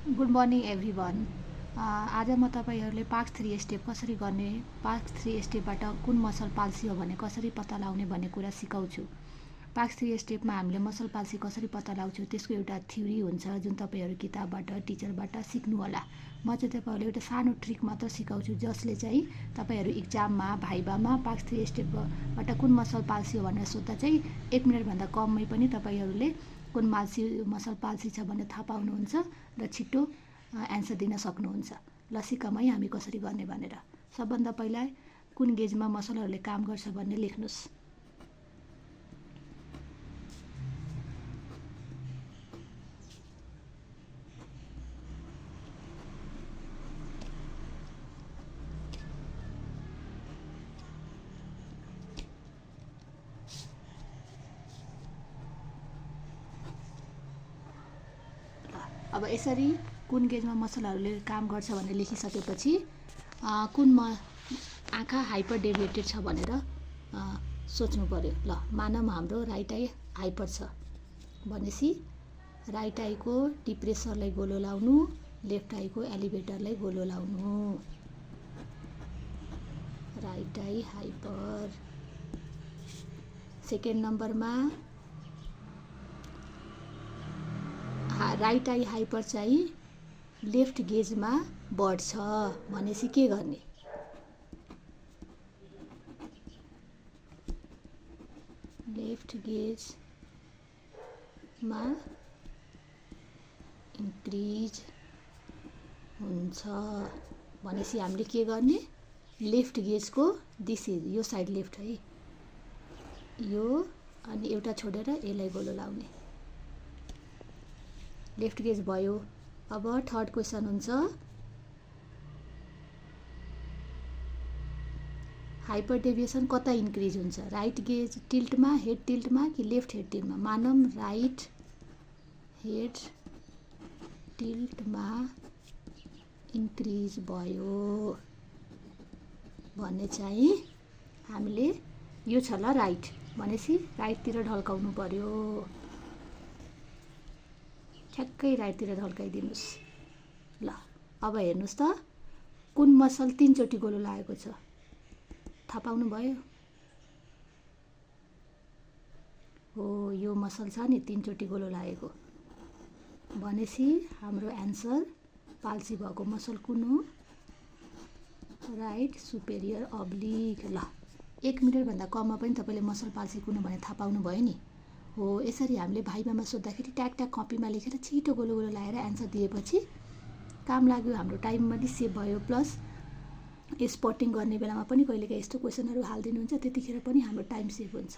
Good morning everyone. आज म तपाईँहरूले पार्ट 3 स्टेप कसरी गर्ने, पार्ट 3 स्टेपबाट कुन मसल पाल्सी हो भने कसरी पत्ता लगाउने भन्ने कुरा सिकाउँछु। पार्ट 3 स्टेपमा हामीले मसल पाल्सी कसरी पत्ता लगाउँछु त्यसको एउटा थ्योरी हुन्छ जुन तपाईँहरू किताबबाट टिचरबाट सिक्नु होला। म चाहिँ तपाईँहरूले एउटा सानो ट्रिक मात्र सिकाउँछु जसले चाहिँ तपाईँहरू इक्जाममा भाइभामा पार्ट 3 स्टेपबाट कुन मसल पाल्सी हो भनेर सोद्धा चाहिँ 1 मिनटभन्दा कममै पनि तपाईँहरूले कुन मसल पाल्सी छ भनेर थाहा पाउनुहुन्छ र छिट्टो एन्सर दिन सक्नुहुन्छ। ल सिकौँ है हामी कसरी गर्ने भनेर। सबभन्दा पहिला कुन गेजमा मसलहरूले काम गर्छ भन्ने लेख्नुहोस्। अब यसरी कुन गेजमा मसलहरूले काम गर्छ भनेर लेखिसकेपछि आँखा हाइपर डेभिएटेड छ भनेर सोच्नु पर्यो। ल मानौँ हाम्रो राइट आई हाइपर छ भनेपछि राइट आईको डिप्रेसरलाई गोलो लाउनु, लेफ्ट आईको एलिभेटरलाई गोलो लाउनु। Right I hyper. सेकेन्ड नम्बरमा राइट आई हाइपर चाहिँ लेफ्ट गेजमा बढ्छ भनेपछि के गर्ने? लेफ्ट गेजमा इन्क्रिज हुन्छ भनेपछि हामीले के गर्ने? लेफ्ट गेजको दिस इज यो साइड लेफ्ट है, यो अनि एउटा छोडेर यसलाई गोलो लाउने। लेफ्ट गेज भयो। अब थर्ड क्वेसन हुन्छ हाइपर डेभिएसन कता इन्क्रिज हुन्छ? राइट गेज टिल्टमा, हेड टिल्टमा कि लेफ्ट हेड टिल्टमा? मानौँ राइट हेड टिल्टमा इन्क्रिज भयो भने चाहिँ हामीले यो छ ल राइट भनेपछि राइटतिर ढल्काउनु पर्यो। ठ्याक्कै राइटतिर ढल्काइदिनुहोस्। ल अब हेर्नुहोस् त कुन मसल 3 चोटि गोलो लागेको छ थाहा पाउनुभयो? हो यो मसल छ नि 3 चोटि गोलो लागेको भनेपछि हाम्रो एन्सर पाल्सी भएको मसल कुन हो? Right superior oblique. ल 1 मिनटभन्दा कममा पनि तपाईँले मसल पाल्सी कुन हो भने थाहा पाउनुभयो नि। हो यसरी हामीले भाइभामा सोद्धाखेरि ट्याक ट्याक कपीमा लेखेर छिटो गोलो गोलो लगाएर एन्सर दिएपछि काम लाग्यो, हाम्रो टाइम पनि सेभ भयो। प्लस स्पटिङ गर्ने बेलामा पनि कहिलेकाहीँ यस्तो क्वेसनहरू हालिदिनुहुन्छ त्यतिखेर पनि हाम्रो टाइम सेभ हुन्छ।